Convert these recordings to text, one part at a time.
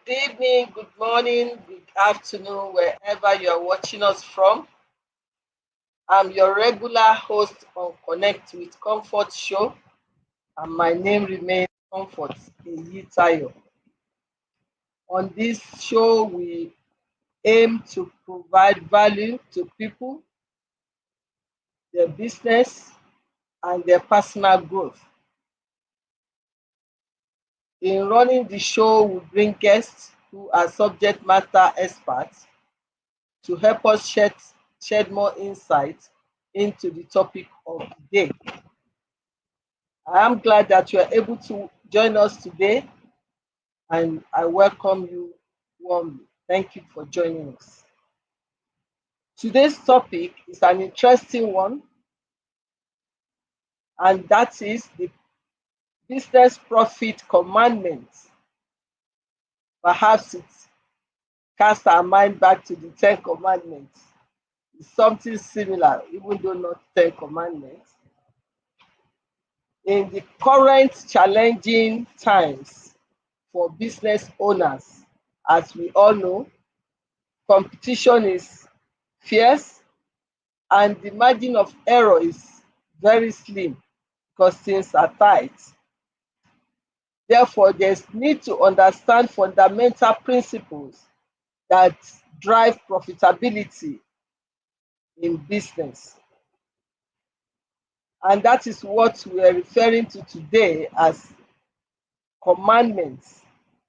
evening, good morning, good afternoon, wherever you are watching us from. I'm your regular host on Connect with Comfort show, and my name remains Comfort Eyitayo. On this show, we aim to provide value to people, their business, and their personal growth. In running the show, we bring guests who are subject matter experts to help us shed more insight into the topic of the day. I am glad that you are able to join us today, and I welcome you warmly. Thank you for joining us. Today's topic is an interesting one, and that is the business profit commandment. Perhaps it casts our mind back to the Ten Commandments. It's something similar, even though not Ten Commandments. In the current challenging times for business owners, as we all know, competition is fierce and the margin of error is very slim because things are tight. Therefore, there's need to understand fundamental principles that drive profitability in business. And that is what we are referring to today as commandments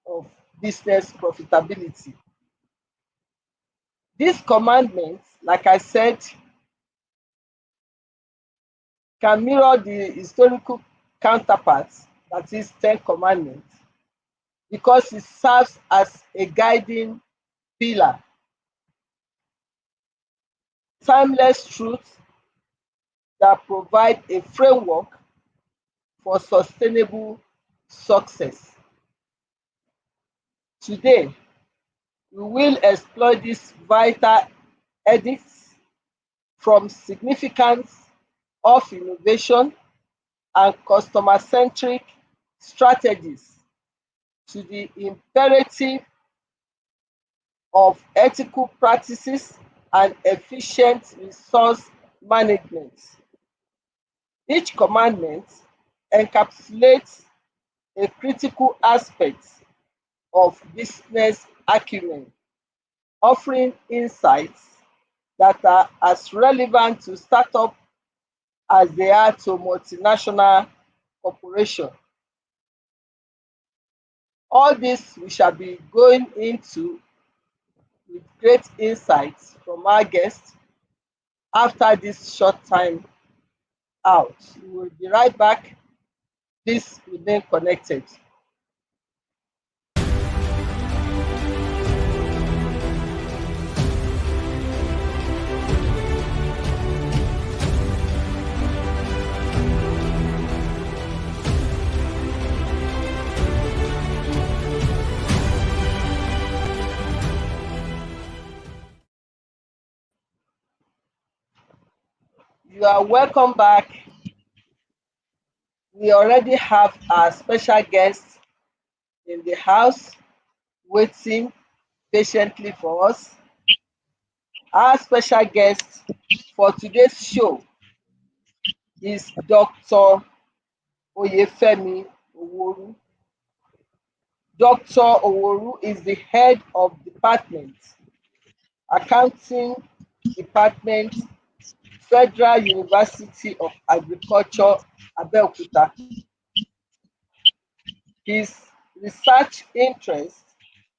of business profitability. These commandments, like I said, can mirror the historical counterparts, that is Ten Commandments, because it serves as a guiding pillar. Timeless truths that provide a framework for sustainable success. Today, we will explore these vital edicts from significance of innovation and customer-centric strategies to the imperative of ethical practices and efficient resource management. Each commandment encapsulates a critical aspect of business acumen, offering insights that are as relevant to startup as they are to multinational corporation. All this we shall be going into with great insights from our guests after this short time out. We will be right back. Please remain connected. You are welcome back. We already have our special guest in the house waiting patiently for us. Our special guest for today's show is Dr. Oyefemi Oworu. Dr. Oworu is the head of department, accounting department, Federal University of Agriculture, Abeokuta. His research interests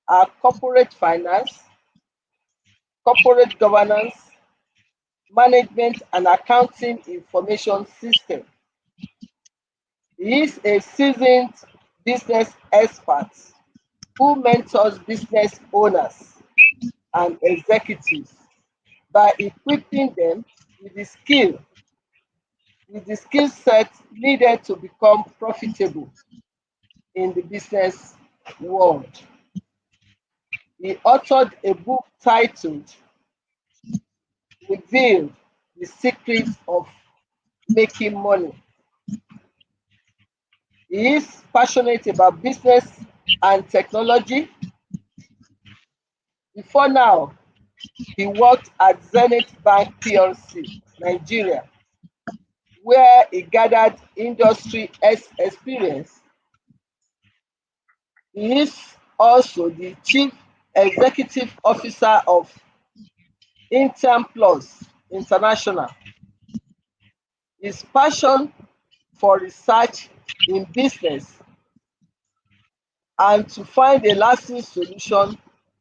are corporate finance, corporate governance, management and accounting information system. He is a seasoned business expert who mentors business owners and executives by equipping them with the skill set needed to become profitable in the business world. He authored a book titled Reveal the Secrets of Making Money. He is passionate about business and technology Before now, he worked at Zenith Bank PLC, Nigeria, where he gathered industry experience. He is also the Chief Executive Officer of Intern Plus International. His passion for research in business and to find a lasting solution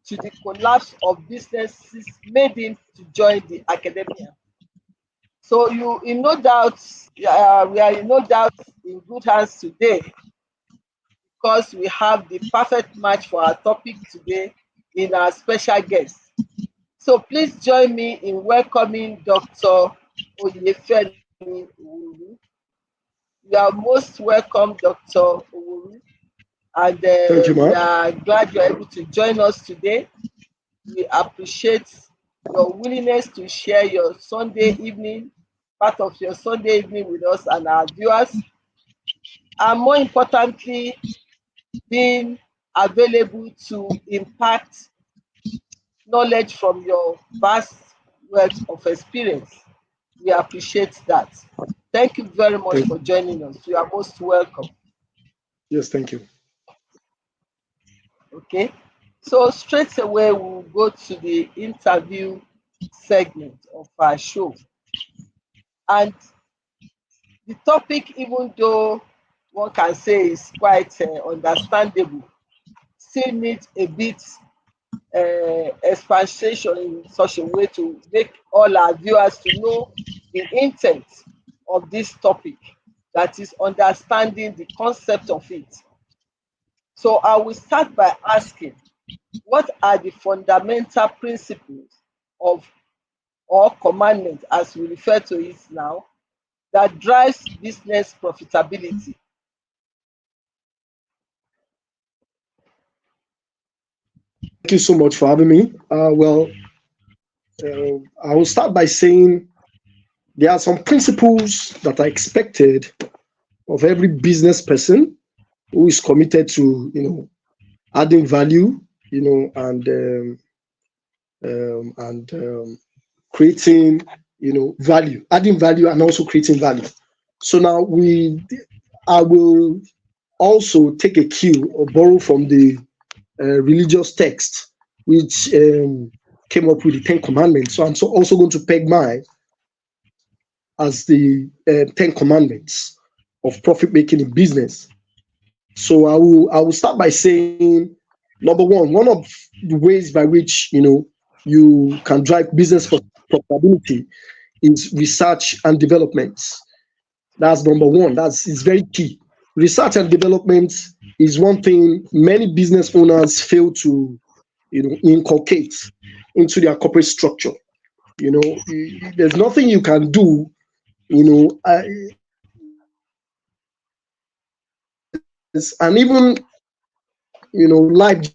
to the collapse of businesses made him to join the academia. So you in no doubt, we are in no doubt in good hands today because we have the perfect match for our topic today in our special guest. So please join me in welcoming Dr. Oyefemi Owuru. You are most welcome, Dr. Owuru, and Thank you, we Mark. are glad you're able to join us today. We appreciate your willingness to share your Sunday evening, part of your Sunday evening with us and our viewers, and more importantly, being available to impact knowledge from your vast wealth of experience. We appreciate that. Thank you very much Thank for joining us. You are most welcome. Yes, thank you. Okay. So straight away we'll go to the interview segment of our show. And the topic, even though one can say is quite understandable, still needs a bit expansion in such a way to make all our viewers to know the intent of this topic, that is understanding the concept of it. So I will start by asking, what are the fundamental principles of or commandment, as we refer to it now, that drives business profitability? Thank you so much for having me. I will start by saying there are some principles that are expected of every business person who is committed to, adding value, and creating, value, adding value, and also creating value. So now I will also take a cue or borrow from the religious text, which came up with the Ten Commandments. So also going to peg mine as the Ten Commandments of profit making in business. So I will start by saying, number one of the ways by which you can drive business profitability is research and development. That's number one. It's very key. Research and development is one thing many business owners fail to, inculcate into their corporate structure. There's nothing you can do, in business and even life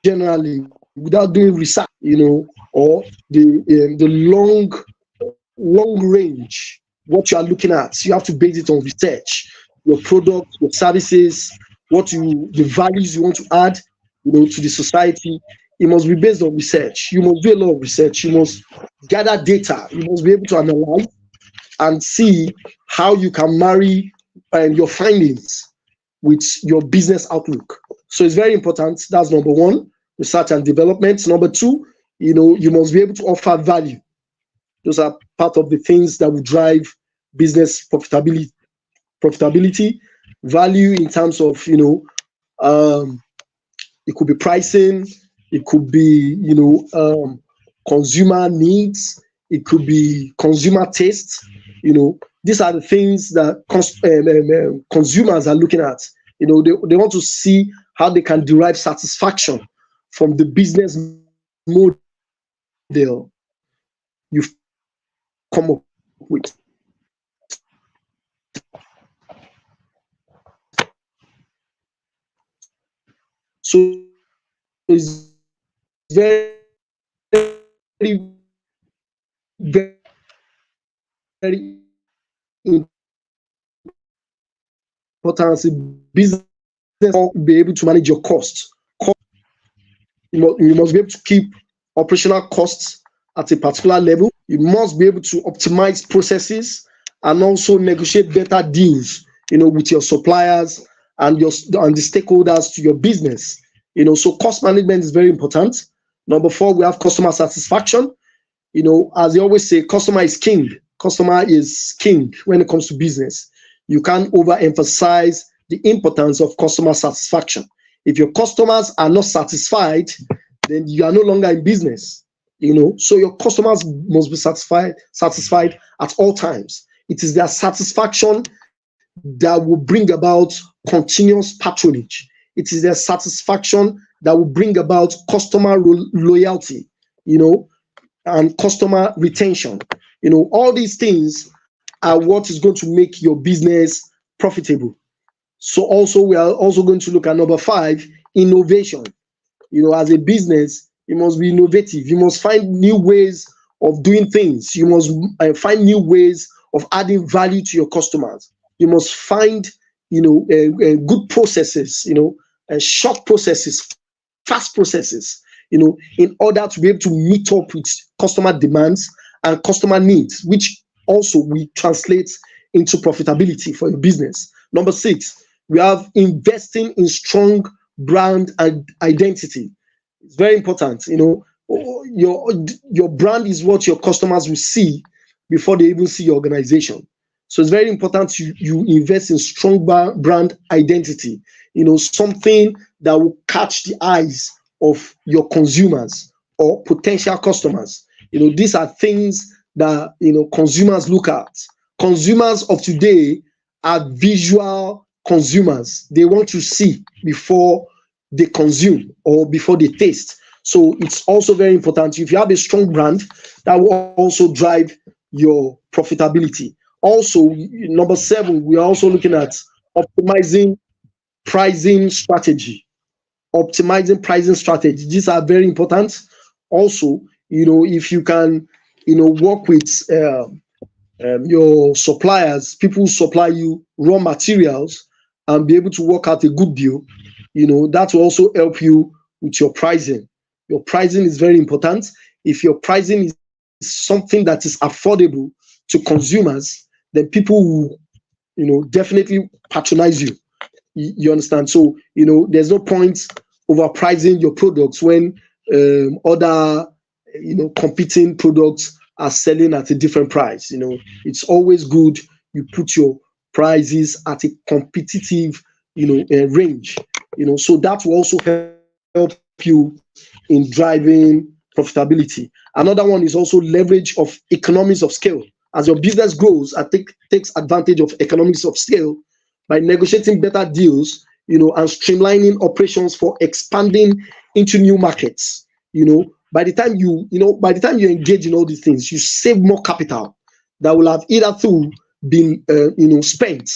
generally without doing research, or the long range what you are looking at. You have to base it on research, your product, your services, the values you want to add, to the society. It must be based on research. You must do a lot of research. You must gather data. You must be able to analyze and see how you can marry your findings with your business outlook. So it's very important. That's number one, research and development. Number two, you must be able to offer value. Those are part of the things that will drive business profitability, value in terms of, it could be pricing, it could be, consumer needs, it could be consumer tastes. These are the things that consumers are looking at. They want to see how they can derive satisfaction from the business model you've come up with. So it's very, very important as a business be able to manage your costs. You must be able to keep operational costs at a particular level. You must be able to optimize processes and also negotiate better deals, with your suppliers and the stakeholders to your business. So cost management is very important. Number four, we have customer satisfaction. As they always say, customer is king. Customer is king when it comes to business. You can't overemphasize the importance of customer satisfaction. If your customers are not satisfied, then you are no longer in business. So your customers must be satisfied at all times. It is their satisfaction that will bring about continuous patronage. It is their satisfaction that will bring about customer loyalty, you know, and customer retention. All these things are what is going to make your business profitable. So also we are also going to look at number five, innovation. As a business, you must be innovative. You must find new ways of doing things. You must find new ways of adding value to your customers. You must find, good processes, short processes, fast processes, in order to be able to meet up with customer demands and customer needs, which also we translate into profitability for your business. Number six, we have investing in strong brand and identity. It's very important. Your brand is what your customers will see before they even see your organization. So it's very important you invest in strong brand identity. Something that will catch the eyes of your consumers or potential customers. These are things that consumers look at. Consumers of today are visual consumers. They want to see before they consume or before they taste. So it's also very important. If you have a strong brand, that will also drive your profitability. Also, number seven, we are also looking at optimizing pricing strategy. Optimizing pricing strategy. These are very important. Also, if you can, work with your suppliers, people who supply you raw materials, and be able to work out a good deal, that will also help you with your pricing. Your pricing is very important. If your pricing is something that is affordable to consumers, then people will, definitely patronize you. You understand? So, there's no point overpricing your products when other, competing products are selling at a different price. It's always good you put your prices at a competitive, range. So that will also help you in driving profitability. Another one is also leverage of economies of scale. As your business grows, takes advantage of economies of scale by negotiating better deals, and streamlining operations for expanding into new markets. By the time you engage in all these things, you save more capital that will have either through been, spent,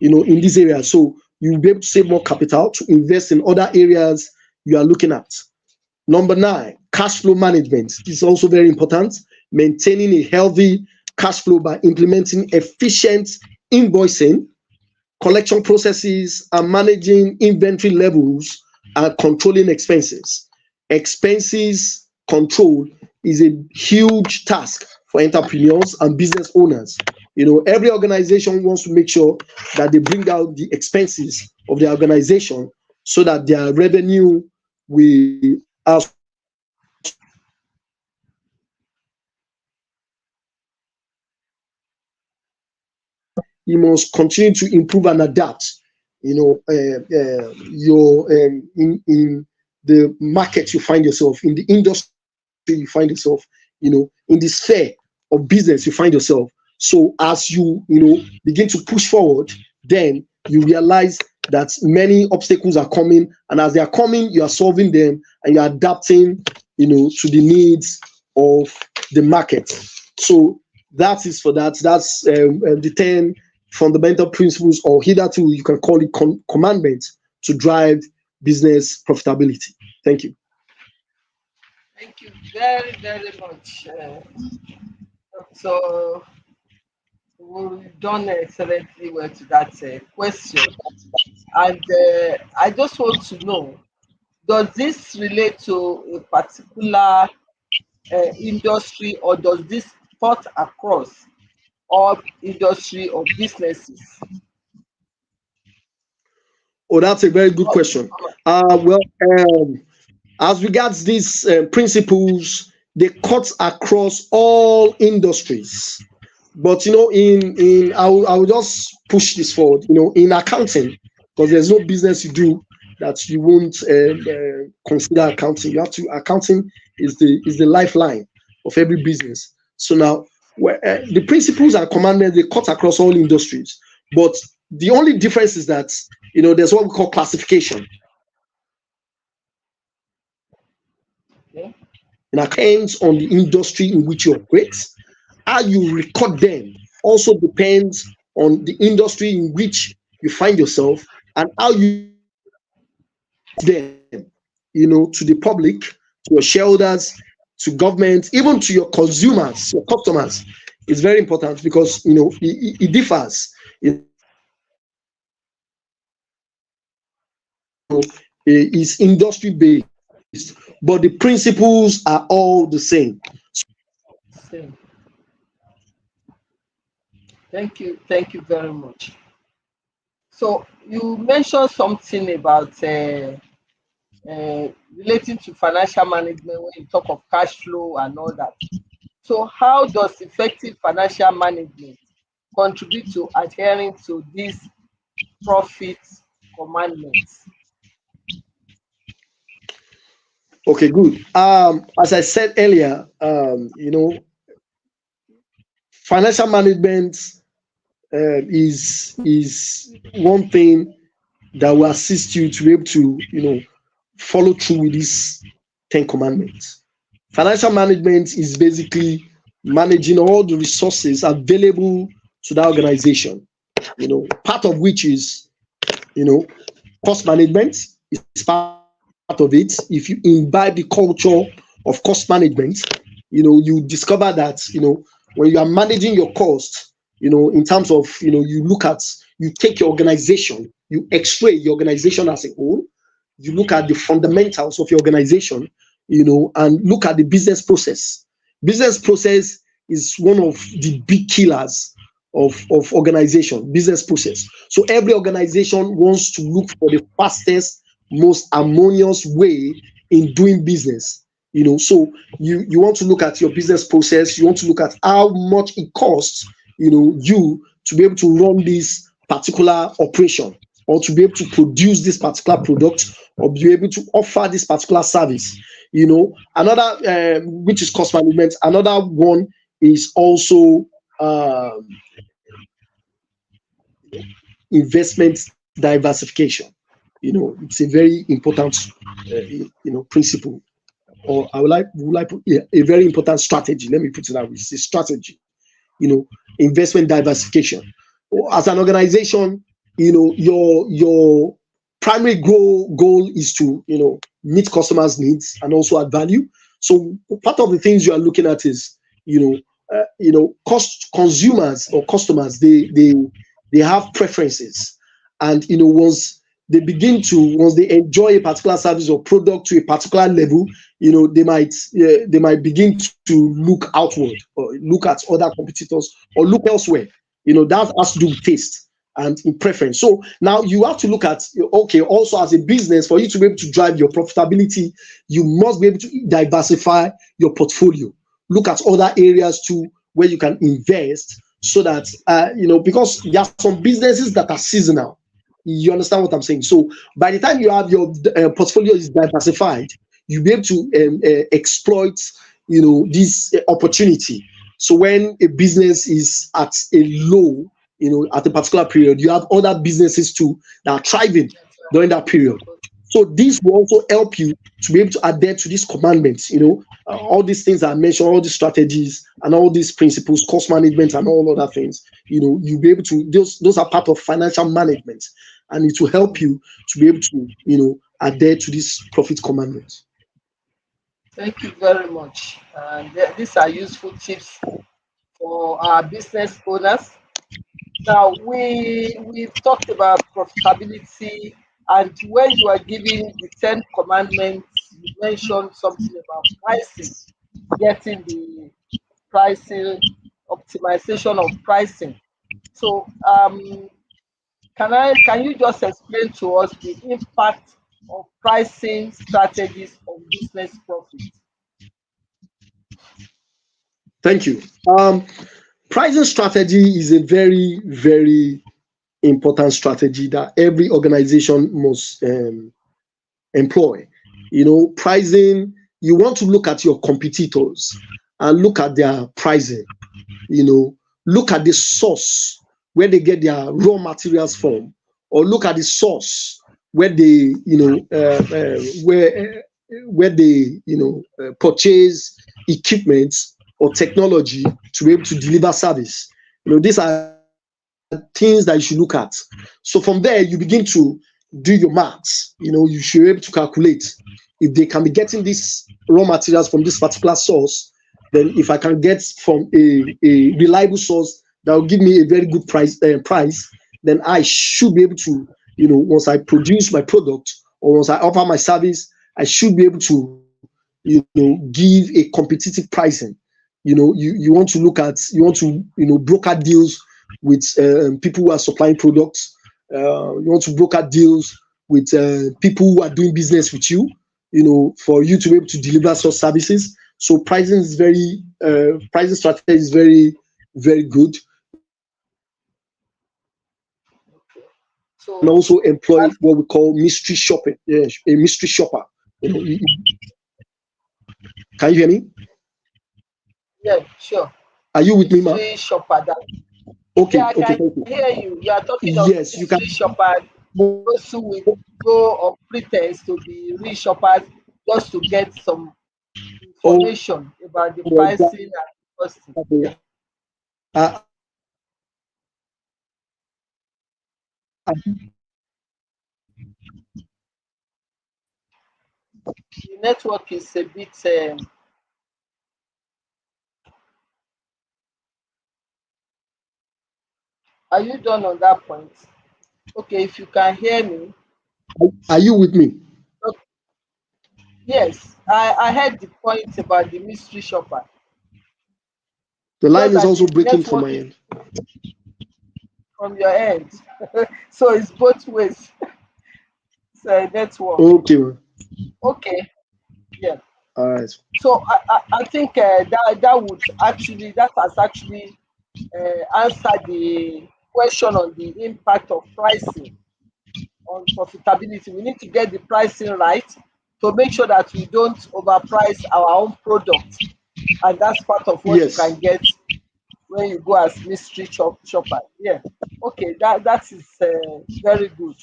in this area. So you'll be able to save more capital to invest in other areas you are looking at. Number nine, cash flow management. This is also very important. Maintaining a healthy cash flow by implementing efficient invoicing, collection processes, and managing inventory levels and controlling expenses. Expenses control is a huge task for entrepreneurs and business owners. Every organization wants to make sure that they bring out the expenses of their organization so that their revenue will also increase. So you must continue to improve and adapt. Your in the market you find yourself, in the industry you find yourself, in the sphere of business you find yourself. So as you begin to push forward, then you realize that many obstacles are coming, and as they are coming, you are solving them and you're adapting, to the needs of the market. So that is for that. That's the 10 fundamental principles, or hitherto you can call it commandments, to drive business profitability. Thank you. Thank you very, very much. So we've done excellently well to that question. And I just want to know, does this relate to a particular industry, or does this cut across all industry or businesses? Oh, that's a very good question. Well, as regards these principles, they cut across all industries. But I will just push this forward. In accounting, because there's no business you do that you won't consider accounting. You have to accounting is the lifeline of every business. So now, the principles and commandments, they cut across all industries. But the only difference is that there's what we call classification. Okay. It depends on the industry in which you operate. How you record them also depends on the industry in which you find yourself, and how you them, to the public, to your shareholders, to government, even to your consumers, your customers. It's very important because it differs. It's industry based, but the principles are all the same. Same. Thank you very much. So you mentioned something about relating to financial management when you talk of cash flow and all that. So how does effective financial management contribute to adhering to these profit commandments? Okay, good. As I said earlier, financial management is one thing that will assist you to be able to follow through with these 10 commandments. Financial management is basically managing all the resources available to that organization. Part of which is you know cost management is part of it. If you imbibe the culture of cost management, you discover that when you are managing your cost, in terms of you take your organization, you x-ray your organization as a whole, you look at the fundamentals of your organization, and look at the business process. Business process is one of the big killers of organization, business process. So every organization wants to look for the fastest, most harmonious way in doing business. So you want to look at your business process, you want to look at how much it costs, you to be able to run this particular operation, or to be able to produce this particular product, or be able to offer this particular service. Another which is cost management. Another one is also investment diversification. It's a very important principle, or I would like a very important strategy. Let me put it that way. It's a strategy. Investment diversification. As an organization, your primary goal is to meet customers' needs and also add value. So part of the things you are looking at is cost consumers or customers, they have preferences, and once they enjoy a particular service or product to a particular level, they might begin to look outward, or look at other competitors, or look elsewhere. That has to do with taste and in preference. So now you have to look at, okay, also as a business, for you to be able to drive your profitability, you must be able to diversify your portfolio. Look at other areas too where you can invest, so that because there are some businesses that are seasonal. You understand what I'm saying? So by the time you have your portfolio is diversified, you'll be able to exploit this opportunity. So when a business is at a low, at a particular period, you have other businesses too that are thriving during that period. So this will also help you to be able to adhere to these commandments. All these things I mentioned, all these strategies and all these principles, cost management and all other things. You'll be able to. Those are part of financial management, and it will help you to be able to adhere to these profit commandments. Thank you very much. And these are useful tips for our business owners. Now we've talked about profitability And when you are giving the 10 commandments, you mentioned something about pricing, getting the pricing, optimization of pricing. So can you just explain to us the impact of pricing strategies on business profit? Thank you. Pricing strategy is a very, very important strategy that every organization must employ. Pricing, you want to look at your competitors and look at their pricing, look at the source where they get their raw materials from, or look at the source where they, where they, purchase equipment or technology to be able to deliver service. These are things that you should look at. So from there, you begin to do your maths. You should be able to calculate if they can be getting these raw materials from this particular source. Then if I can get from a reliable source that will give me a very good price, then I should be able to, once I produce my product or once I offer my service, I should be able to, give a competitive pricing. You want to look at, you want to, broker deals with people who are supplying products. You want to broker deals with people who are doing business with you, for you to be able to deliver such services. So pricing strategy is very, very good. You can So also employ that's, what we call mystery shopping. Yeah, a mystery shopper. Can you hear me? yeah, sure. Are you with me, ma? Mystery shopper. That, yeah, Okay, I okay, can thank you. hear you. You are talking of Yes, you can. mystery shopper, those who will go on pretense to be real shoppers just to get some Oh, information about the exactly. pricing and the costing. Yeah. Uh, The network is a bit. Are you done on that point? Okay, if you can hear me. are you with me? Oh, yes, I heard the point about the mystery shopper. The It's line just is that also the breaking from network my is end. from your end. So it's both ways. It's a network. Okay, ma. Okay, yeah. All right. So I think that has actually answered the question on the impact of pricing on profitability. We need to get the pricing right to make sure that we don't overprice our own product, and that's part of what you Yes. can get when you go as mystery shopper. Yeah. Okay, that is very good.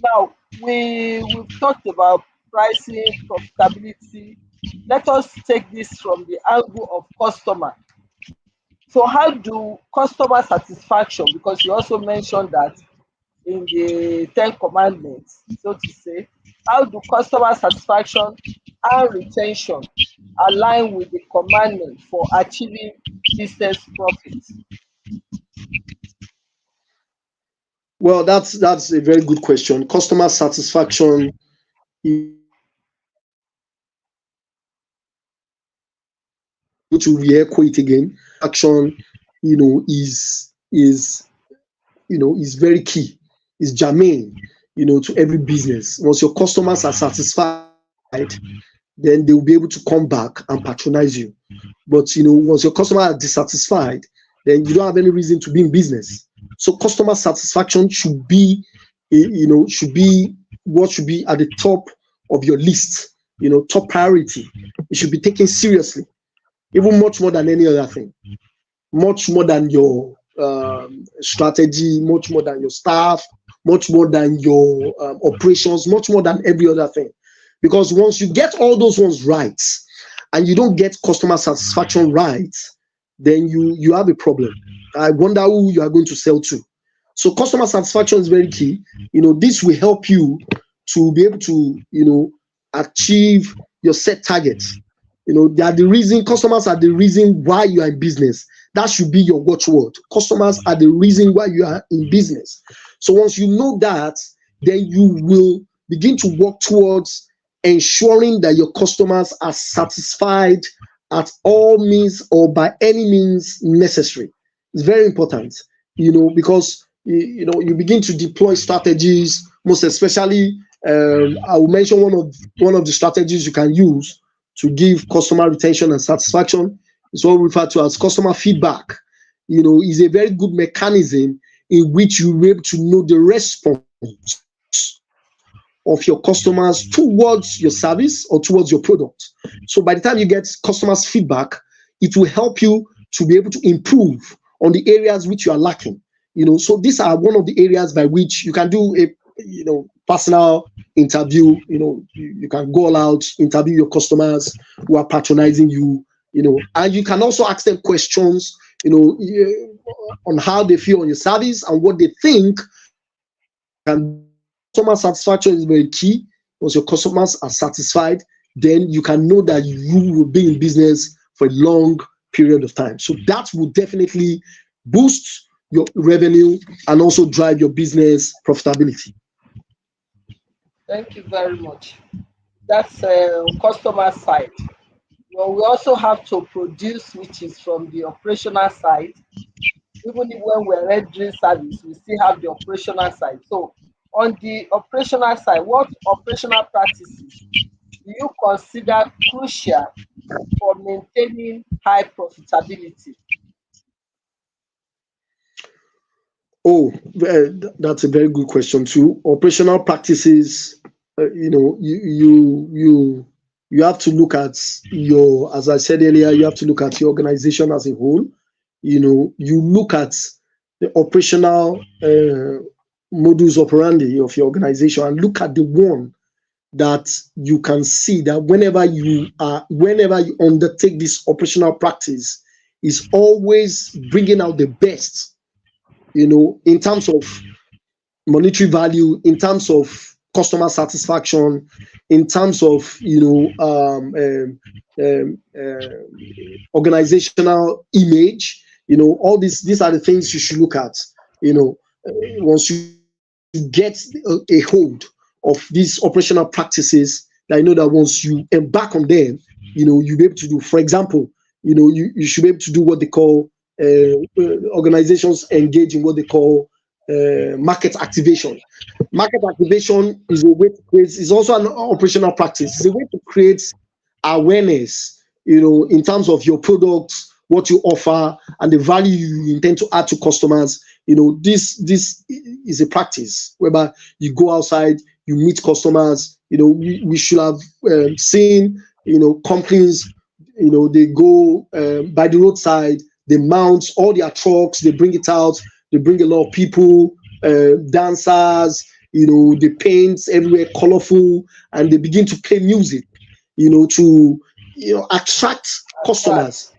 Now we've talked about pricing, profitability. Let us take this from the angle of customer. So how do customer satisfaction, because you also mentioned that in the 10 commandments, so to say, how do customer satisfaction and retention align with the commandment for achieving business profits? Well, that's a very good question. Customer satisfaction, to re-echo it again, action, is very key, is germane, to every business. Once your customers are satisfied, then they will be able to come back and patronize you. But once your customer are dissatisfied, then you don't have any reason to be in business. So customer satisfaction should be what should be at the top of your list. Top priority. It should be taken seriously, even much more than any other thing, much more than your strategy, much more than your staff, much more than your operations, much more than every other thing. Because once you get all those ones right, and you don't get customer satisfaction right, then you have a problem. I wonder who you are going to sell to. So customer satisfaction is very key. This will help you to be able to achieve your set targets. They are the reason. Customers are the reason why you are in business. That should be your watchword. Customers are the reason why you are in business. So once you know that, then you will begin to work towards ensuring that your customers are satisfied at all means or by any means necessary. It's very important, because you begin to deploy strategies, most especially. I will mention one of the strategies you can use to give customer retention and satisfaction is what we refer to as customer feedback. Is a very good mechanism in which you're able to know the response of your customers towards your service or towards your product. So by the time you get customers' feedback, it will help you to be able to improve on the areas which you are lacking. So these are one of the areas by which you can do a personal interview. You can go all out, interview your customers who are patronizing you. And you can also ask them questions, on how they feel on your service and what they think you can do better. Customer satisfaction is very key. Once your customers are satisfied, then you can know that you will be in business for a long period of time. So that will definitely boost your revenue and also drive your business profitability. Thank you very much. That's customer side. Well, we also have to produce, which is from the operational side. Even when we're rendering service, we still have the operational side. So, on the operational side, what operational practices do you consider crucial for maintaining high profitability? Oh, that's a very good question too. Operational practices, you have to look at as I said earlier, you have to look at your organization as a whole. You look at the operational modus operandi of your organization and look at the one that you can see that whenever you undertake this operational practice is always bringing out the best, in terms of monetary value, in terms of customer satisfaction, in terms of organizational image. All these are the things you should look at. Once you get a hold of these operational practices, I know that once you embark on them, you'll be able to do. For example, you should be able to do what they call organizations engage in what they call market activation. Market activation is a way to create, is also an operational practice. It's a way to create awareness, in terms of your products, what you offer, and the value you intend to add to customers. This is a practice whereby you go outside, you meet customers. We should have seen, companies, they go by the roadside, they mount all their trucks, they bring it out, they bring a lot of people, dancers, they paint everywhere colorful, and they begin to play music, to attract customers.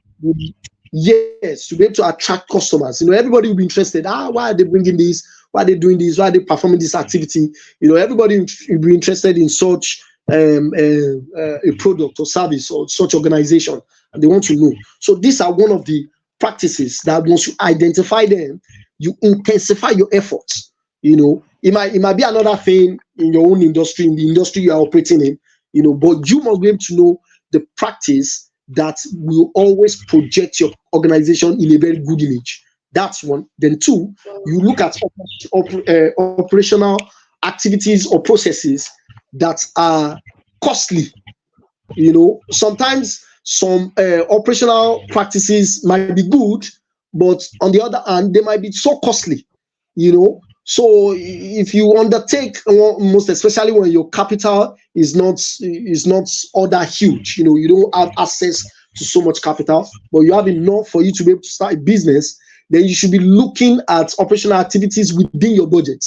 Yes, to be able to attract customers. Everybody will be interested. Why are they bringing this? Why are they doing this? Why are they performing this activity? Everybody will be interested in such a product or service or such organization, and they want to know. So these are one of the practices that once you identify them, you intensify your efforts. It might be another thing in your own industry, in the industry you are operating in, but you must be able to know the practice that will always project your organization in a very good image. That's one. Then two, you look at operational activities or processes that are costly. Sometimes some operational practices might be good, but on the other hand, they might be so costly. So if you undertake, most especially when your capital is not all that huge, you don't have access to so much capital, but you have enough for you to be able to start a business, then you should be looking at operational activities within your budget.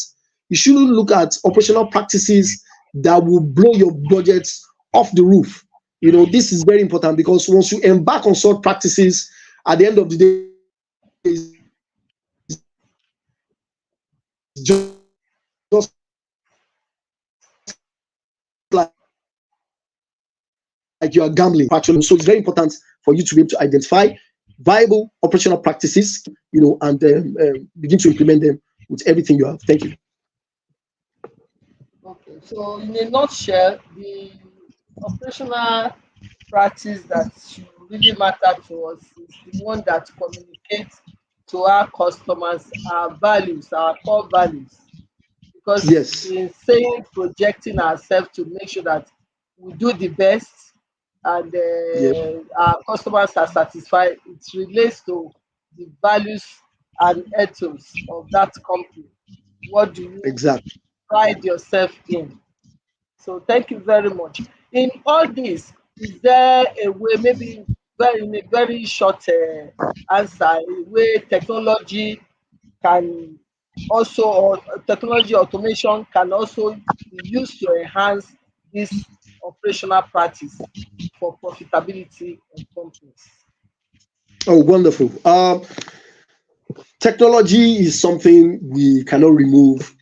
You shouldn't look at operational practices that will blow your budget off the roof. This is very important, because once you embark on such practices, at the end of the day, it's just like you are gambling. So it's very important for you to be able to identify viable operational practices, and begin to implement them with everything you have. Thank you. Okay, so in a nutshell, the operational practice that should really matter to us is the one that communicates to our customers our values, our core values. Because Yes. in saying projecting ourselves to make sure that we do the best and Yep. our customers are satisfied, it relates to the values and ethos of that company. What do you Exactly. pride yourself in? So thank you very much. In all this, is there a way, maybe very in a very short answer, a way technology can also, or technology automation can also be used to enhance this operational practice for profitability of companies? Oh, wonderful. Technology is something we cannot remove,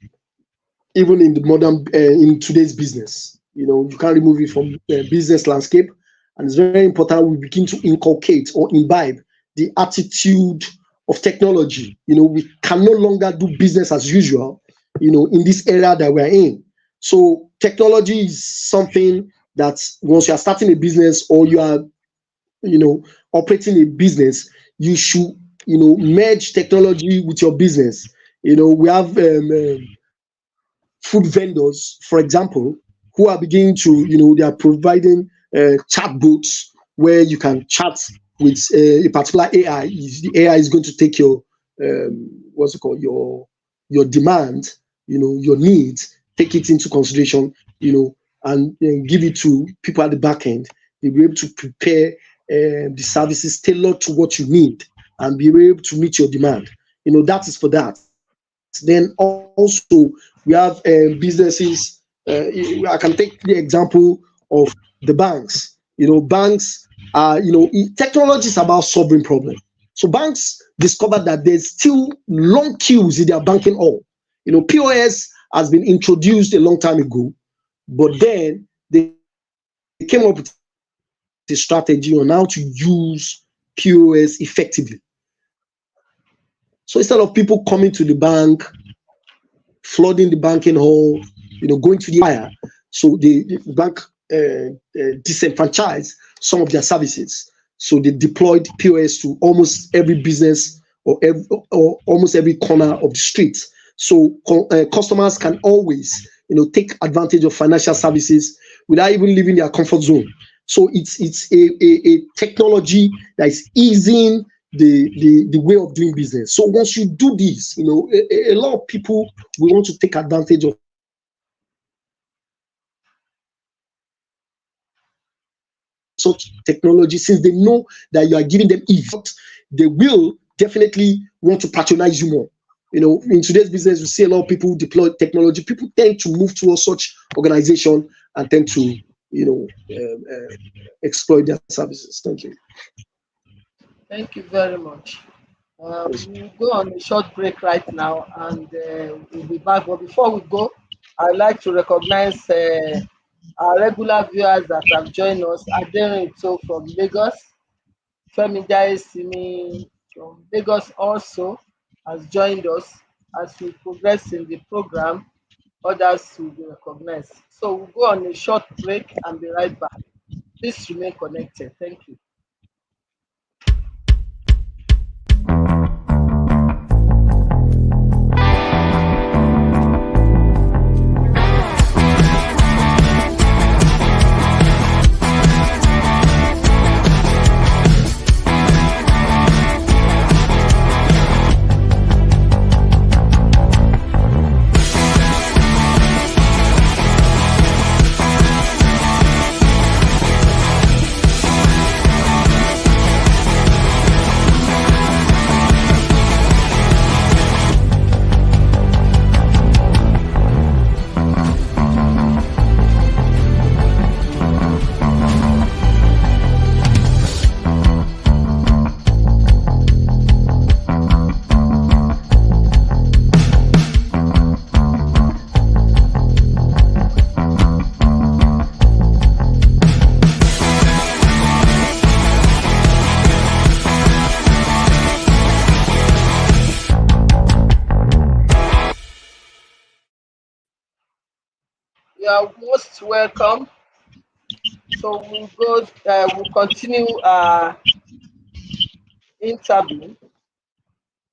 even in the modern, in today's business. You can't remove it from the business landscape, and it's very important we begin to inculcate or imbibe the attitude of technology. We can no longer do business as usual. In this era that we're in. So technology is something that once you are starting a business or you are operating a business, you should merge technology with your business. We have food vendors, for example, who are beginning to, they are providing chatbots where you can chat with a particular AI. The AI is going to take your what's it called, your demand, your needs, take it into consideration, and give it to people at the back end. They'll be able to prepare the services tailored to what you need and be able to meet your demand. That is for that. Then also we have businesses. I can take the example of the banks. Banks are, technology is about solving problems. So banks discovered that there's still long queues in their banking hall. POS has been introduced a long time ago, but then they came up with a strategy on how to use POS effectively. So instead of people coming to the bank, flooding the banking hall, going to the ATM, so the bank disenfranchised some of their services. So they deployed POS to almost every business or almost every corner of the street. So customers can always, take advantage of financial services without even leaving their comfort zone. So it's a technology that is easing the way of doing business. So once you do this, a lot of people will want to take advantage of such technology, since they know that you are giving them ease. They will definitely want to patronize you more. In today's business, we see a lot of people deploy technology. People tend to move towards such organization and tend to, exploit their services. Thank you. Thank you very much. We'll go on a short break right now and we'll be back. But before we go, I'd like to recognize our regular viewers that have joined us. Aderinto from Lagos, Femi Simi from Lagos also has joined us. As we progress in the program, others will be recognized. So we'll go on a short break and be right back. Please remain connected. Thank you. You are most welcome. So we'll continue our interview.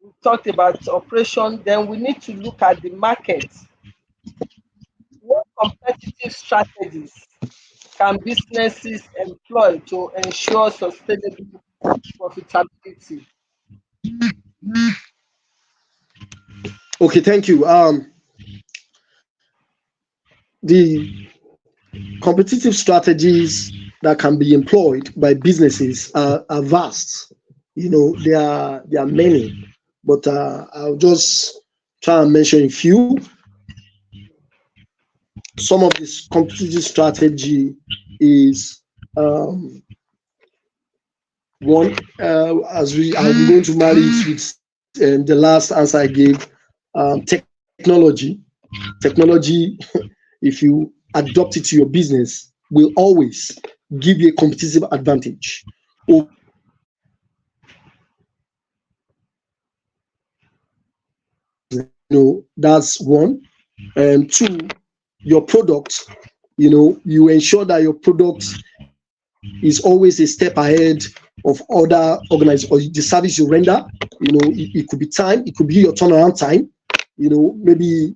We talked about operation, then we need to look at the market. What competitive strategies can businesses employ to ensure sustainable profitability? Okay, thank you. The competitive strategies that can be employed by businesses are vast. There are many, but I'll just try and mention a few. Some of this competitive strategy is one, as I'm going to marry it with the last answer I gave. Technology. Technology, if you adopt it to your business, will always give you a competitive advantage over that's one. And two, your product, you ensure that your product is always a step ahead of other organizations or the service you render. It could be time, it could be your turnaround time, maybe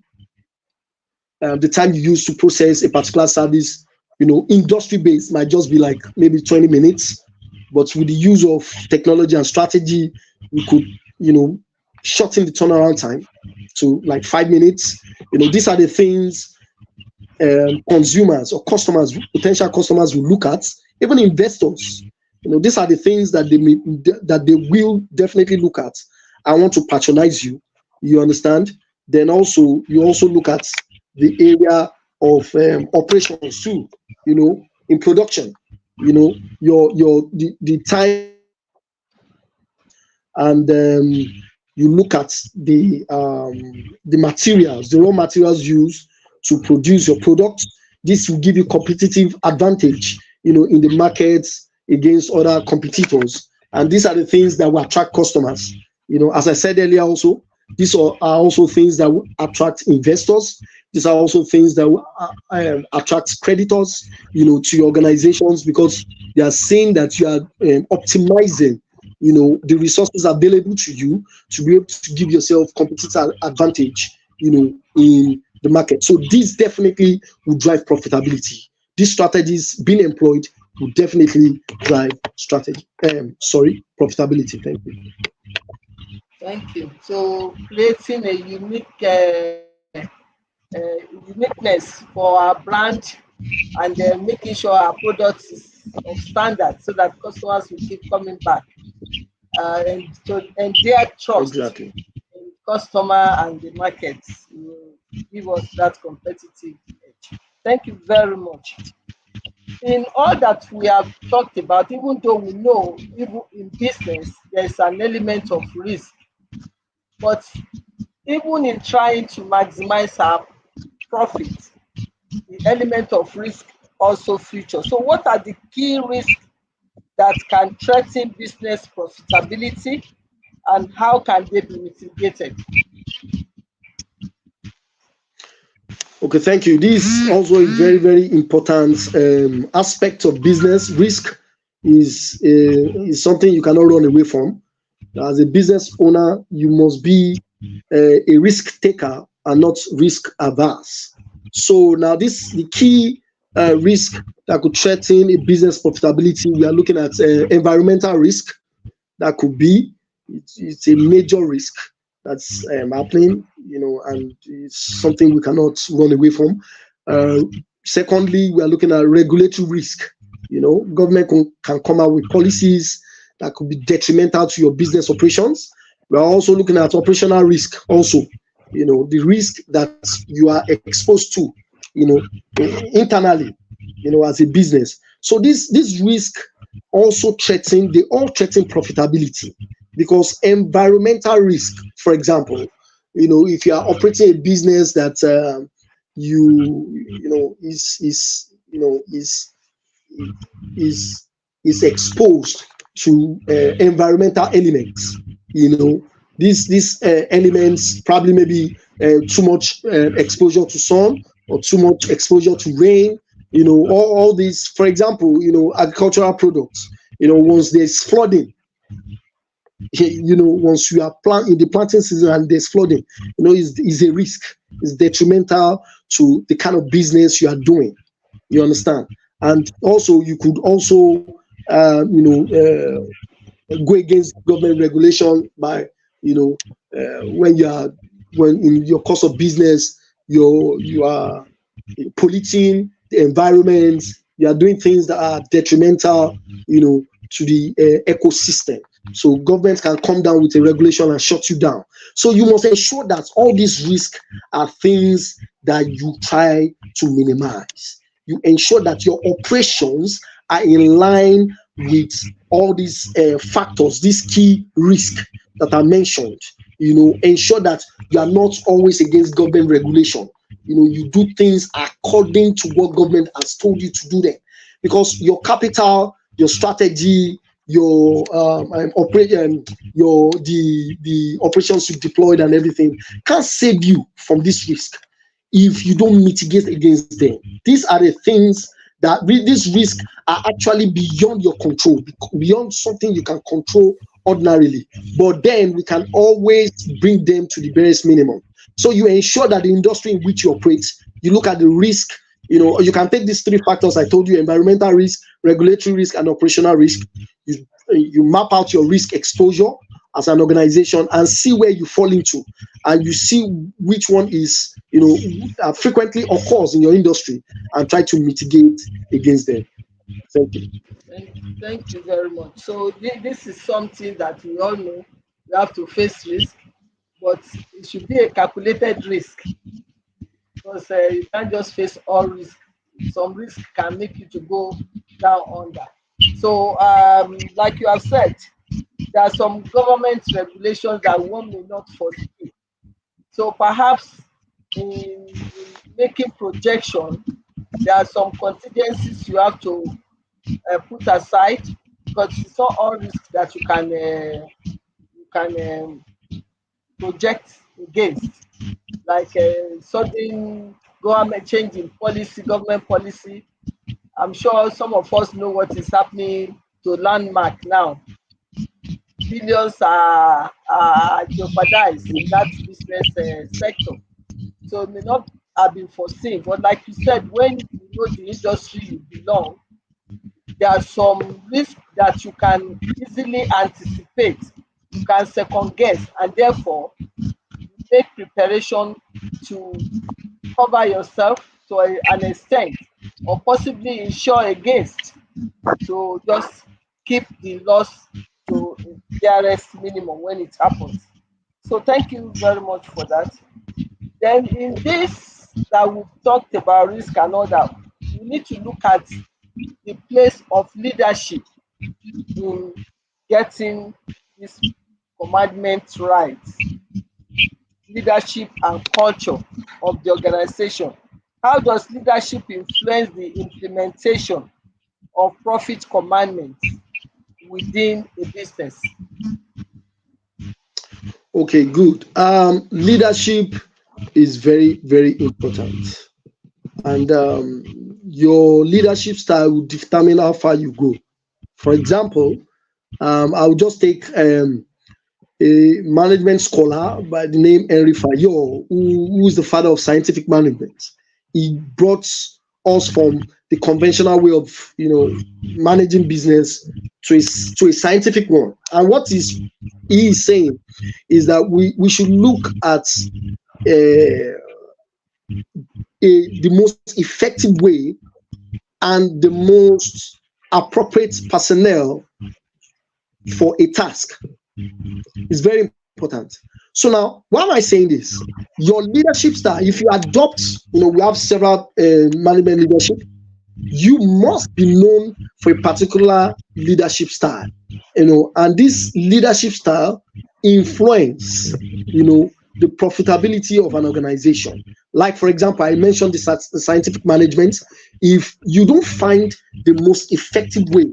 the time you use to process a particular service, industry based might just be like maybe 20 minutes. But with the use of technology and strategy, we could, shorten the turnaround time to like 5 minutes. These are the things consumers or customers, potential customers will look at, even investors. These are the things that they will definitely look at. I want to patronize you. You understand? Then also you also look at the area of operations too. In production, the time and you look at the materials, the raw materials used to produce your product. This will give you competitive advantage, in the markets against other competitors. And these are the things that will attract customers. As I said earlier, also these are also things that will attract investors. These are also things that will attract creditors, to your organizations, because they are saying that you are optimizing, the resources available to you to be able to give yourself competitive advantage, in the market. So this definitely will drive profitability. These strategies being employed will definitely drive profitability. Thank you. Thank you. So creating a uniqueness for our brand, and then making sure our product is of standard so that customers will keep coming back, and their trust Exactly. in customer and the market will give us that competitive edge. Thank you very much. In all that we have talked about, even though we know even in business there's an element of risk, but even in trying to maximize our profit, the element of risk also features. So what are the key risks that can threaten business profitability, and how can they be mitigated? Okay, thank you. This is also a very, very important aspect of business. Risk is something you cannot run away from. As a business owner, you must be a risk taker and not risk averse. So now this the key risk that could threaten a business profitability. We are looking at environmental risk. That could be it's a major risk that's happening, and it's something we cannot run away from. Uh, Secondly, we are looking at regulatory risk. Government can come out with policies that could be detrimental to your business operations. We are also looking at operational risk also, the risk that you are exposed to, internally, as a business. So this risk also they all threaten profitability, because environmental risk, for example, if you are operating a business that is exposed to environmental elements. These elements probably maybe too much exposure to sun, or too much exposure to rain. All these, for example, agricultural products. Once there's flooding, once you are in the planting season and there's flooding, is a risk. It's detrimental to the kind of business you are doing. You understand? And also, you could also, go against government regulation by, when in your course of business, you are polluting the environment. You are doing things that are detrimental, to the ecosystem. So government can come down with a regulation and shut you down. So you must ensure that all these risks are things that you try to minimize. You ensure that your operations are in line with all these factors, these key risks that are mentioned. Ensure that you are not always against government regulation. You do things according to what government has told you to do them, because your capital, your strategy, your operation, the operations you deployed and everything can't save you from this risk if you don't mitigate against them. These are the things that these risks are actually beyond your control, beyond something you can control ordinarily. But then we can always bring them to the barest minimum. So you ensure that the industry in which you operate, you look at the risk. You can take these three factors I told you: environmental risk, regulatory risk, and operational risk. You map out your risk exposure as an organization and see where you fall into, and you see which one is, frequently occurs in your industry, and try to mitigate against them. Thank you. Thank you very much. So this is something that we all know. We have to face risk, but it should be a calculated risk, because you can't just face all risk. Some risk can make you to go down under. So, like you have said, there are some government regulations that one may not foresee. So perhaps in making projection, there are some contingencies you have to put aside, because it's not all risks that you can project against, like sudden government change in policy, government policy. I'm sure some of us know what is happening to landmark now. Billions are jeopardized in that business sector. So it may not have been foreseen. But like you said, when you know the industry you belong, there are some risks that you can easily anticipate, you can second guess, and therefore make preparation to cover yourself to an extent, or possibly insure against, to just keep the loss to barest minimum when it happens. So thank you very much for that. Then in this that we've talked about risk and all that, we need to look at the place of leadership in getting this commandment right. Leadership and culture of the organization. How does leadership influence the implementation of profit commandments within a business? Okay, good. Leadership is very, very important, and your leadership style will determine how far you go. For example, I'll just take a management scholar by the name Henry Fayol, who is the father of scientific management. He brought us from the conventional way of managing business to a scientific one. And he is saying is that we should look at the most effective way and the most appropriate personnel for a task. It's very important. So now, why am I saying this? Your leadership style, if you adopt, we have several management leadership, you must be known for a particular leadership style, and this leadership style influence, the profitability of an organization. Like, for example, I mentioned the scientific management. If you don't find the most effective way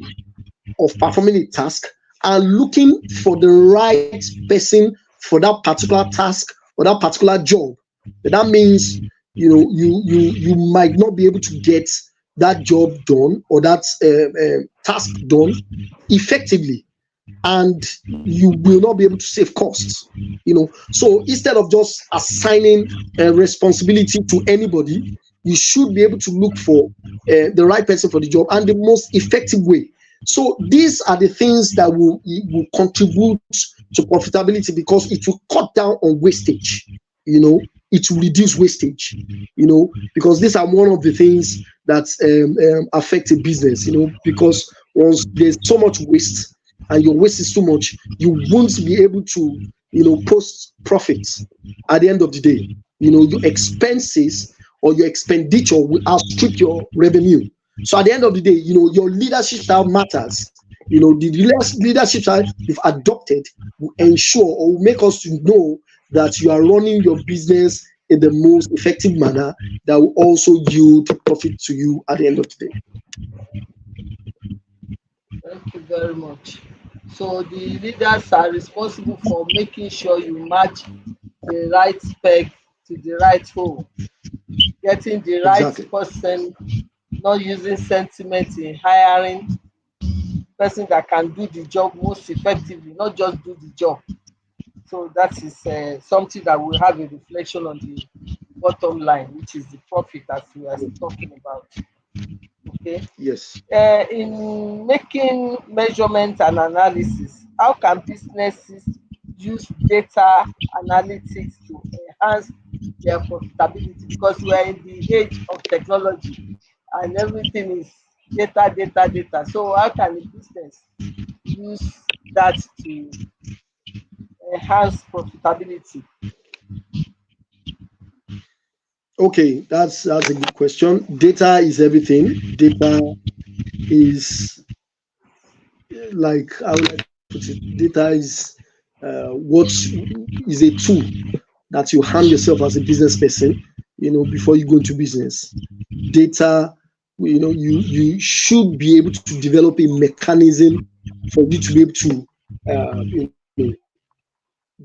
of performing a task and looking for the right person for that particular task or that particular job, that means you might not be able to get that job done or that task done effectively, and you will not be able to save costs. So instead of just assigning responsibility to anybody, you should be able to look for the right person for the job and the most effective way. So these are the things that will contribute to profitability, because it will cut down on wastage. It will reduce wastage. Because these are one of the things that affect a business. Because once there's so much waste and your waste is too much, you won't be able to post profits at the end of the day. Your expenses or your expenditure will outstrip your revenue. So at the end of the day, your leadership style matters. The leadership style you've adopted will ensure or will make us to know that you are running your business in the most effective manner that will also yield profit to you at the end of the day. Thank you very much. So the leaders are responsible for making sure you match the right spec to the right hole, getting the right Exactly. person, not using sentiment in hiring person that can do the job most effectively, not just do the job. So that is something that will have a reflection on the bottom line, which is the profit as we are talking about. Okay. Yes. In making measurement and analysis, how can businesses use data analytics to enhance their profitability? Because we are in the age of technology and everything is data, data, data. So how can a business use that to enhance profitability? Okay, that's a good question. Data is everything. Data is, like, I would like to put it, data is what is a tool that you hand yourself as a business person, before you go into business. Data, you should be able to develop a mechanism for you to be able to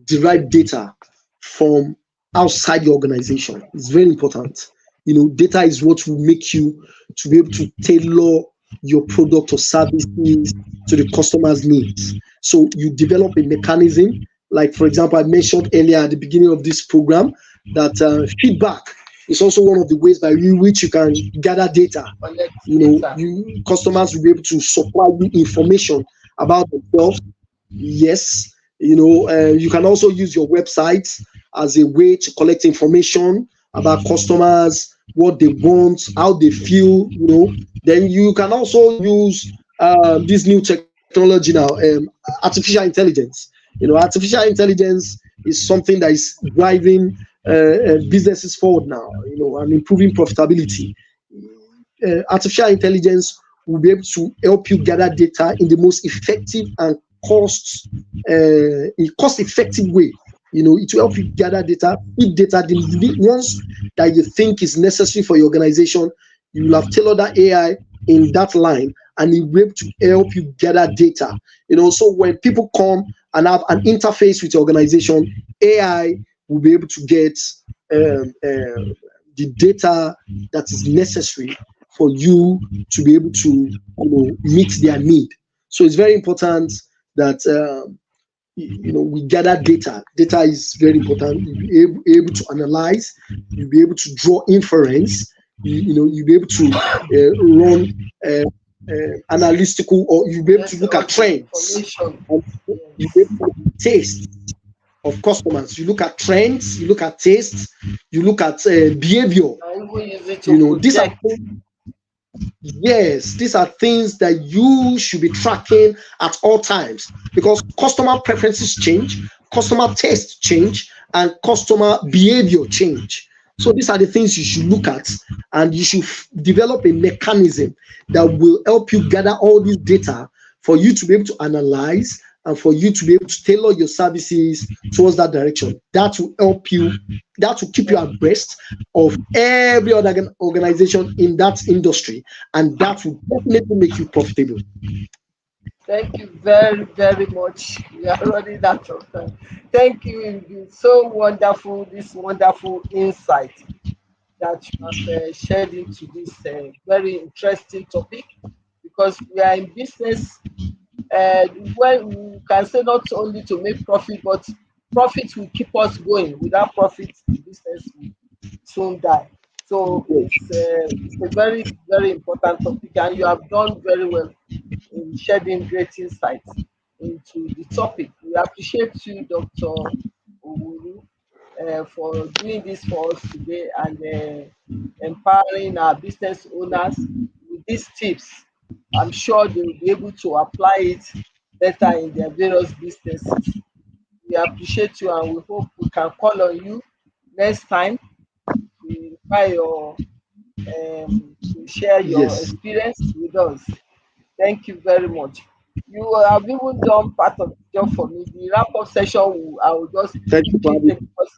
derive data from outside your organization. It's very important. Data is what will make you to be able to tailor your product or services to the customer's needs. So you develop a mechanism, like, for example, I mentioned earlier at the beginning of this program that feedback is also one of the ways by which you can gather data. Collect data. Customers will be able to supply you information about themselves. Yes, you can also use your website as a way to collect information about customers, what they want, how they feel. Then you can also use this new technology now, artificial intelligence. Artificial intelligence is something that is driving businesses forward now, and improving profitability. Artificial intelligence will be able to help you gather data in the most effective and cost effective way. It will help you gather data, feed data, the ones that you think is necessary for your organization. You will have tailored that AI in that line, and it will be able to help you gather data. So when people come and have an interface with your organization, AI will be able to get the data that is necessary for you to be able to meet their need. So it's very important that we gather data. Data is very important. You'll be able to analyze. You'll be able to draw inference. You'll be able to run analytical, or you'll be able to Get look all at the trends. information. And you'll be Yes. able to look at taste of customers. You look at trends. You look at tastes. You look at behavior. I even use it to These are project. things. Yes, these are things that you should be tracking at all times, because customer preferences change, customer tastes change, and customer behavior change. So these are the things you should look at, and you should develop a mechanism that will help you gather all this data for you to be able to analyze and for you to be able to tailor your services towards that direction. That will help you, that will keep you abreast of every other organization in that industry, and that will definitely make you profitable. Thank you very, very much. We are running out of time. Thank you. You've been so wonderful, this wonderful insight. that you have shared into this very interesting topic, because we are in business, when we can say not only to make profit, but profit will keep us going. Without profit, the business will soon die. So it's a very, very important topic, and you have done very well in shedding great insights into the topic. We appreciate you, Dr. Owuru, for doing this for us today, and empowering our business owners with these tips. I'm sure they will be able to apply it better in their various businesses. We appreciate you, and we hope we can call on you next time to try your to share your Yes. experience with us. Thank you very much. You have even done part of the job for me. The wrap up session, I will just Thank you for quickly having take me. because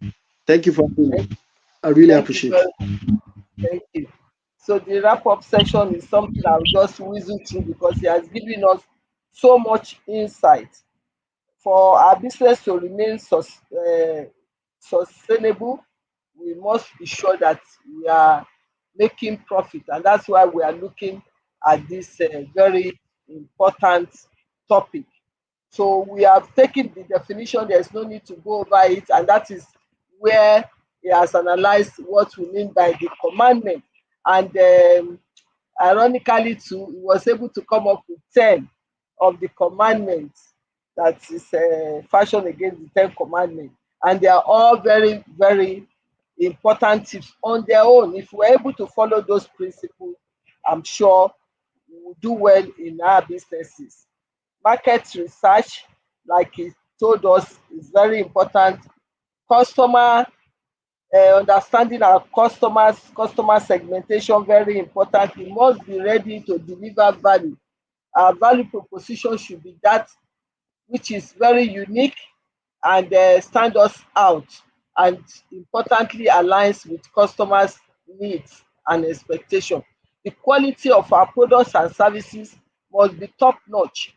Thank you for having me. thank, I really thank you appreciate. very much. Thank you. So the wrap up session is something I'll just whizzle through because he has given us so much insight. For our business to remain sustainable, we must be sure that we are making profit, and that's why we are looking at this very important topic. So we have taken the definition, there's no need to go over it, and that is where he has analyzed what we mean by the commandment. And ironically too, he was able to come up with 10 of the commandments that is fashioned against the 10 commandments. And they are all very, very important tips on their own. If we're able to follow those principles, I'm sure we will do well in our businesses. Market research, like he told us, is very important. Customer understanding our customer segmentation, very important. We must be ready to deliver value. Our value proposition should be that which is very unique and stand us out, and importantly aligns with customers needs and expectation. The quality of our products and services must be top notch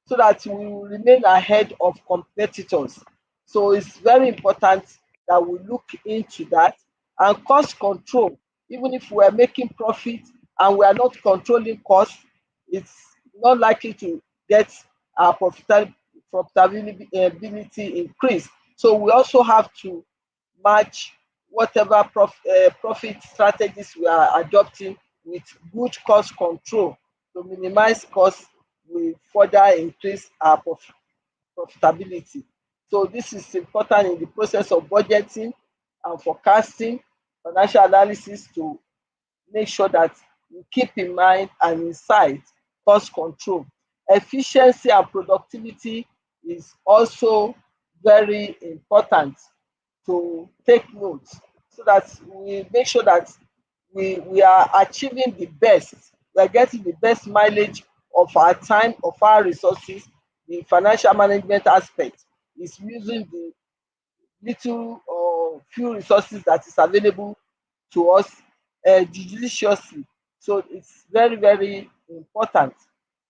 so that we will remain ahead of competitors. So it's very important that we look into that. And cost control, even if we are making profit and we are not controlling costs, it's not likely to get our profitability increase. So we also have to match whatever profit strategies we are adopting with good cost control. To minimize costs, we further increase our profitability. So this is important in the process of budgeting and forecasting, financial analysis, to make sure that we keep in mind and in sight cost control. Efficiency and productivity is also very important to take note, so that we make sure that we are achieving the best, we are getting the best mileage of our time, of our resources. The financial management aspect is using the little or few resources that is available to us judiciously. So it's very, very important.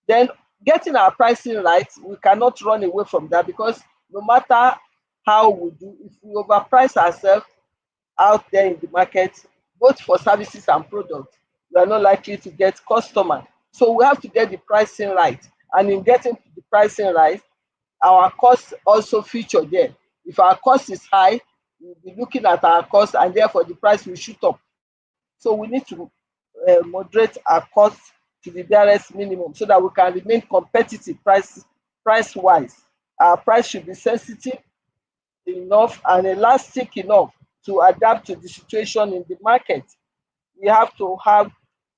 Then getting our pricing right, we cannot run away from that, because no matter how we do, if we overprice ourselves out there in the market, both for services and products, we are not likely to get customer. So we have to get the pricing right. And in getting the pricing right, our costs also feature there. If our cost is high, we'll be looking at our cost, and therefore the price will shoot up. So we need to moderate our costs to the barest minimum so that we can remain competitive price wise. Our price should be sensitive enough and elastic enough to adapt to the situation in the market. We have to have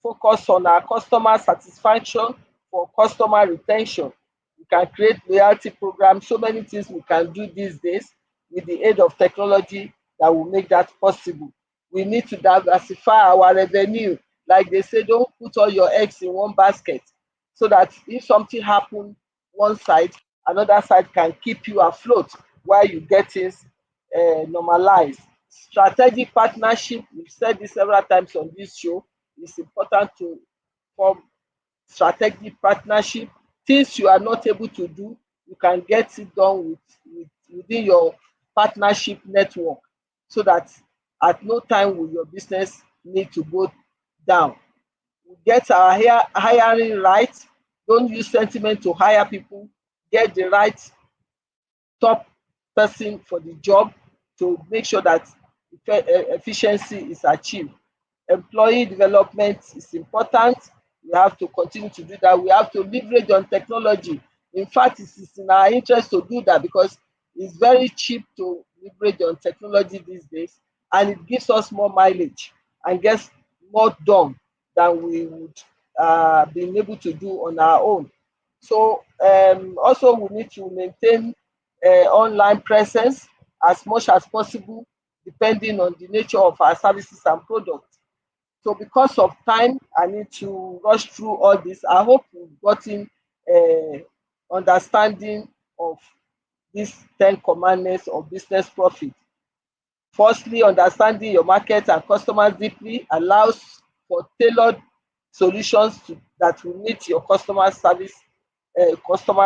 focus on our customer satisfaction for customer retention. We can create loyalty programs, so many things we can do these days with the aid of technology that will make that possible. We need to diversify our revenue. Like they say, don't put all your eggs in one basket, so that if something happen one side, another side can keep you afloat while you get things normalized. Strategic partnership, we've said this several times on this show, it's important to form strategic partnership. Things you are not able to do, you can get it done within your partnership network, so that at no time will your business need to go down. We get our hiring right. Don't use sentiment to hire people. Get the right top person for the job to make sure that efficiency is achieved. Employee development is important. We have to continue to do that. We have to leverage on technology. In fact, it is in our interest to do that because it's very cheap to leverage on technology these days, and it gives us more mileage and gets more done than we would been able to do on our own. So also we need to maintain online presence as much as possible, depending on the nature of our services and products. So because of time, I need to rush through all this. I hope you've gotten understanding of these 10 commandments of business profit. Firstly, understanding your market and customers deeply allows for tailored solutions that will meet your customer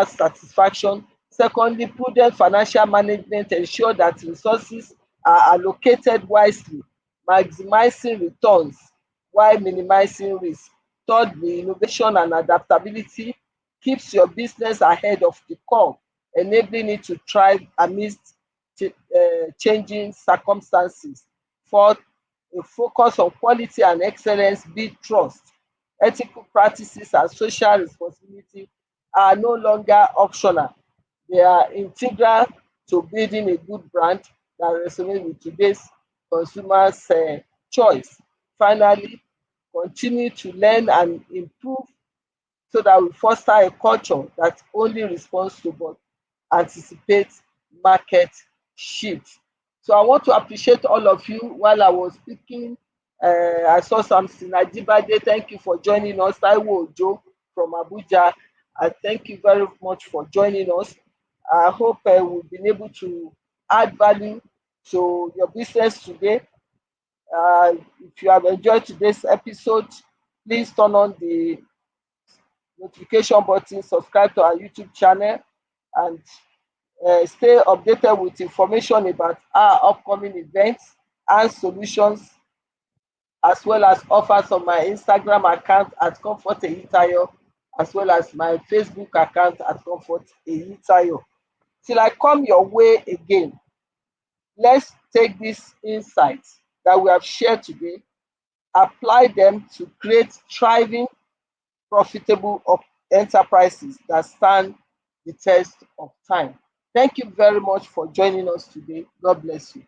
satisfaction. Secondly, prudent financial management ensure that resources are allocated wisely, maximizing returns while minimizing risk. Thirdly, innovation and adaptability keeps your business ahead of the curve, enabling it to thrive amidst changing circumstances. Fourth, a focus on quality and excellence build trust. Ethical practices and social responsibility are no longer optional. They are integral to building a good brand that resonates with today's consumers' choice. Finally, continue to learn and improve so that we foster a culture that only responds to but anticipates market shifts. So I want to appreciate all of you while I was speaking. I saw something. Ajibade, thank you for joining us. Taiwo Ojo from Abuja, I thank you very much for joining us. I hope we've been able to add value to your business today. If you have enjoyed today's episode, please turn on the notification button, subscribe to our YouTube channel, and stay updated with information about our upcoming events and solutions, as well as offers on my Instagram account at Comfort Eyitayo, as well as my Facebook account at Comfort Eyitayo. Till I come your way again, let's take these insights that we have shared today, apply them to create thriving, profitable enterprises that stand the test of time. Thank you very much for joining us today. God bless you.